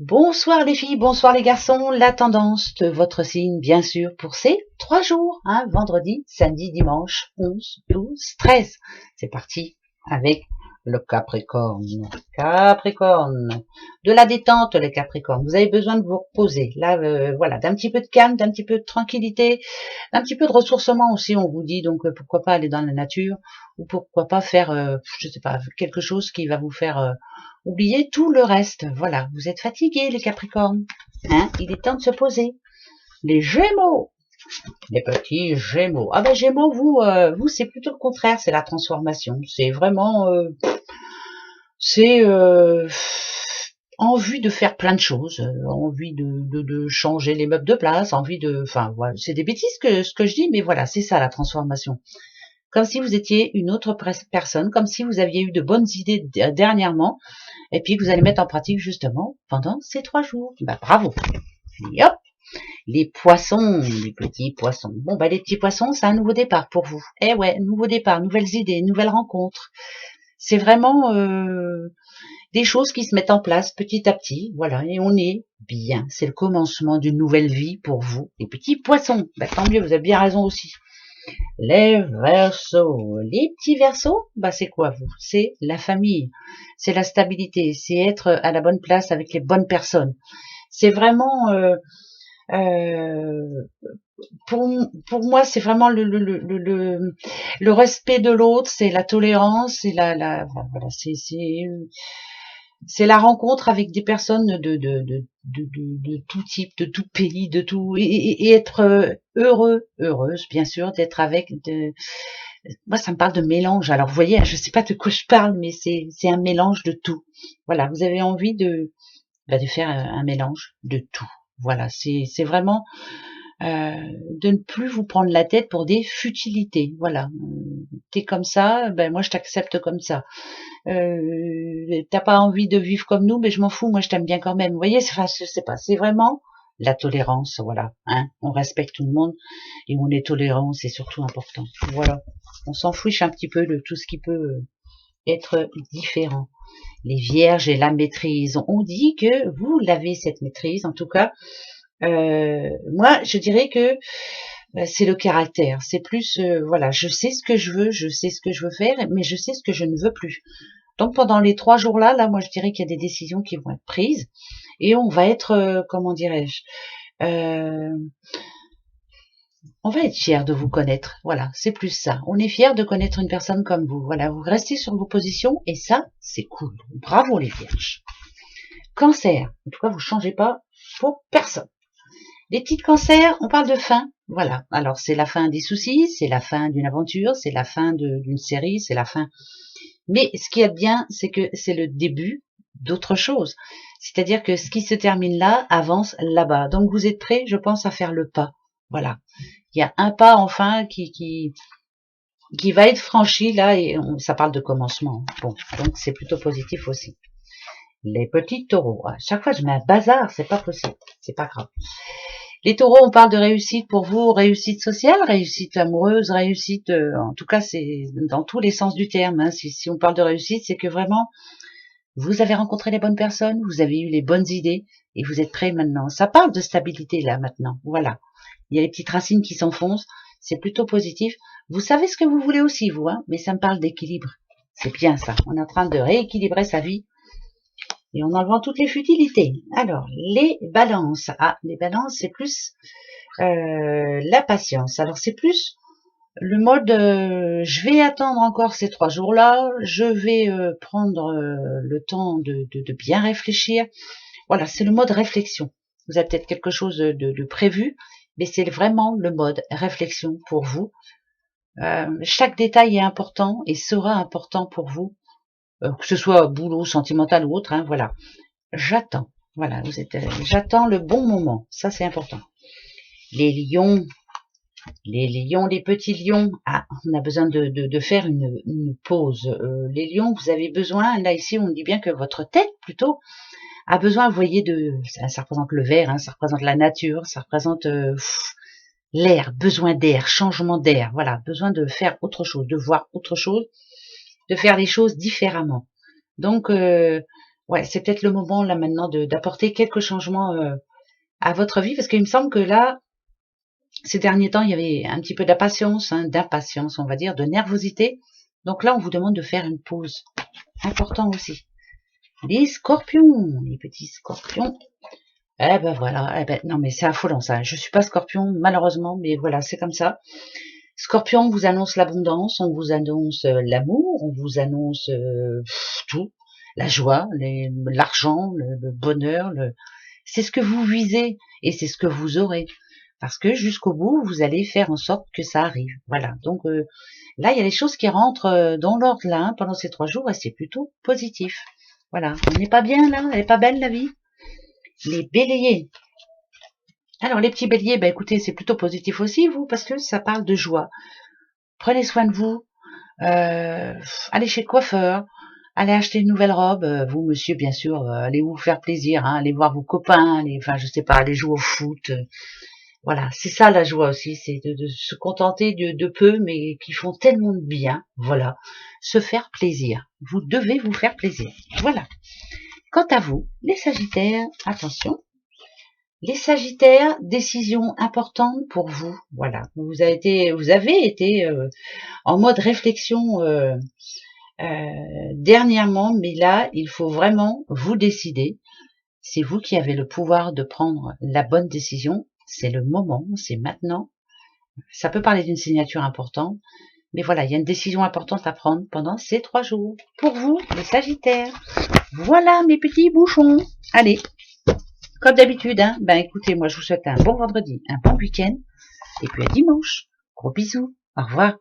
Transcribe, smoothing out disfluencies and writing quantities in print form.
Bonsoir les filles, bonsoir les garçons, la tendance de votre signe bien sûr pour ces 3 jours, vendredi, samedi, dimanche, 11, 12, 13. C'est parti avec le Capricorne. Capricorne, de la détente les Capricornes, vous avez besoin de vous reposer, là voilà, d'un petit peu de calme, d'un petit peu de tranquillité, d'un petit peu de ressourcement aussi on vous dit, donc pourquoi pas aller dans la nature, ou pourquoi pas faire, je sais pas, quelque chose qui va vous faire oubliez tout le reste. Voilà, vous êtes fatigués les Capricornes. Il est temps de se poser. Les Gémeaux, les petits Gémeaux. Ah ben Gémeaux, vous c'est plutôt le contraire, c'est la transformation. C'est vraiment, c'est envie de faire plein de choses, envie de changer les meubles de place, envie de, enfin voilà, c'est des bêtises ce que je dis, mais voilà, c'est ça la transformation. Comme si vous étiez une autre personne, comme si vous aviez eu de bonnes idées dernièrement, et puis que vous allez mettre en pratique justement pendant ces 3 jours. Bah bravo. Et hop, les poissons, les petits poissons. Bon bah les petits poissons, c'est un nouveau départ pour vous. Eh ouais, nouveau départ, nouvelles idées, nouvelles rencontres. C'est vraiment des choses qui se mettent en place petit à petit, voilà, et on est bien. C'est le commencement d'une nouvelle vie pour vous, les petits poissons. Bah tant mieux, vous avez bien raison aussi. Les Verseaux, les petits Verseaux, bah c'est quoi vous? C'est la famille, c'est la stabilité, c'est être à la bonne place avec les bonnes personnes. C'est vraiment, pour moi, c'est vraiment le respect de l'autre, c'est la tolérance, c'est voilà, c'est la rencontre avec des personnes de tout type, de tout pays, de tout, et être heureuse, bien sûr, d'être avec, moi, ça me parle de mélange. Alors, vous voyez, je sais pas de quoi je parle, mais c'est un mélange de tout. Voilà, vous avez envie de faire un mélange de tout. Voilà, c'est vraiment de ne plus vous prendre la tête pour des futilités. Voilà, t'es comme ça, ben moi je t'accepte comme ça. T'as pas envie de vivre comme nous, mais je m'en fous, moi je t'aime bien quand même. Vous voyez, enfin, je sais pas, c'est vraiment la tolérance, voilà. On respecte tout le monde et on est tolérant, c'est surtout important. Voilà, on s'en fiche un petit peu de tout ce qui peut être différent. Les vierges et la maîtrise, on dit que vous l'avez cette maîtrise, en tout cas. Moi, je dirais que c'est le caractère. C'est plus, voilà, je sais ce que je veux, je sais ce que je veux faire, mais je sais ce que je ne veux plus. Donc pendant les 3 jours là, moi je dirais qu'il y a des décisions qui vont être prises et on va être, comment dirais-je, on va être fier de vous connaître. Voilà, c'est plus ça. On est fier de connaître une personne comme vous. Voilà, vous restez sur vos positions et ça, c'est cool. Bravo les vierges. Cancer, en tout cas, vous changez pas pour personne. Les petites cancers, on parle de fin. Voilà. Alors, c'est la fin des soucis, c'est la fin d'une aventure, c'est la fin d'une série, c'est la fin. Mais ce qui est bien, c'est que c'est le début d'autre chose. C'est-à-dire que ce qui se termine là avance là-bas. Donc, vous êtes prêts, je pense, à faire le pas. Voilà. Il y a un pas enfin qui va être franchi là et ça parle de commencement. Bon, donc c'est plutôt positif aussi. Les petits taureaux. À chaque fois, je mets un bazar, c'est pas possible, c'est pas grave. Les taureaux, on parle de réussite pour vous, réussite sociale, réussite amoureuse, réussite, en tout cas, c'est dans tous les sens du terme. Si on parle de réussite, c'est que vraiment, vous avez rencontré les bonnes personnes, vous avez eu les bonnes idées et vous êtes prêts maintenant. Ça parle de stabilité là maintenant, voilà. Il y a les petites racines qui s'enfoncent, c'est plutôt positif. Vous savez ce que vous voulez aussi, vous, mais ça me parle d'équilibre. C'est bien ça, on est en train de rééquilibrer sa vie et en enlevant toutes les futilités. Alors, les balances. Ah, les balances, c'est plus la patience. Alors, c'est plus le mode je vais attendre encore ces 3 jours-là, je vais prendre le temps de bien réfléchir. Voilà, c'est le mode réflexion. Vous avez peut-être quelque chose de prévu, mais c'est vraiment le mode réflexion pour vous. Chaque détail est important et sera important pour vous, que ce soit boulot, sentimental ou autre, voilà. J'attends. Voilà, j'attends le bon moment. Ça, c'est important. Les lions, les petits lions. Ah, on a besoin de faire une pause. Les lions, vous avez besoin, là ici, on dit bien que votre tête, plutôt, a besoin, vous voyez, ça représente le vert, ça représente la nature, ça représente l'air, besoin d'air, changement d'air, voilà, besoin de faire autre chose, de voir autre chose, de faire les choses différemment. Donc, Ouais, c'est peut-être le moment là maintenant d'apporter quelques changements à votre vie, parce qu'il me semble que là, ces derniers temps, il y avait un petit peu d'impatience, hein, on va dire, de nervosité. Donc là, on vous demande de faire une pause. Important aussi. Les scorpions, les petits scorpions. Eh ben voilà, eh ben non mais c'est affolant ça. Je suis pas scorpion malheureusement, mais voilà, c'est comme ça. Scorpion, on vous annonce l'abondance, on vous annonce l'amour, on vous annonce tout, la joie, l'argent, le bonheur. C'est ce que vous visez et c'est ce que vous aurez. Parce que jusqu'au bout, vous allez faire en sorte que ça arrive. Voilà. Donc là, il y a des choses qui rentrent dans l'ordre là hein, pendant ces 3 jours et c'est plutôt positif. Voilà. On n'est pas bien là, elle est pas belle la vie. Les béliers. Alors les petits béliers, bah écoutez, c'est plutôt positif aussi vous parce que ça parle de joie. Prenez soin de vous. Allez chez le coiffeur. Allez acheter une nouvelle robe. Vous, monsieur, bien sûr, allez vous faire plaisir. Hein, allez voir vos copains. Enfin, je sais pas, allez jouer au foot. Voilà, c'est ça la joie aussi, c'est de se contenter de peu, mais qui font tellement de bien. Voilà, se faire plaisir. Vous devez vous faire plaisir. Voilà. Quant à vous, les Sagittaires, attention. Les Sagittaires, décision importante pour vous. Voilà, vous avez été en mode réflexion dernièrement, mais là, il faut vraiment vous décider. C'est vous qui avez le pouvoir de prendre la bonne décision. C'est le moment, c'est maintenant. Ça peut parler d'une signature importante, mais voilà, il y a une décision importante à prendre pendant ces 3 jours. Pour vous, les Sagittaires. Voilà mes petits bouchons. Allez, comme d'habitude, hein, ben écoutez, moi je vous souhaite un bon vendredi, un bon week-end, et puis à dimanche. Gros bisous. Au revoir.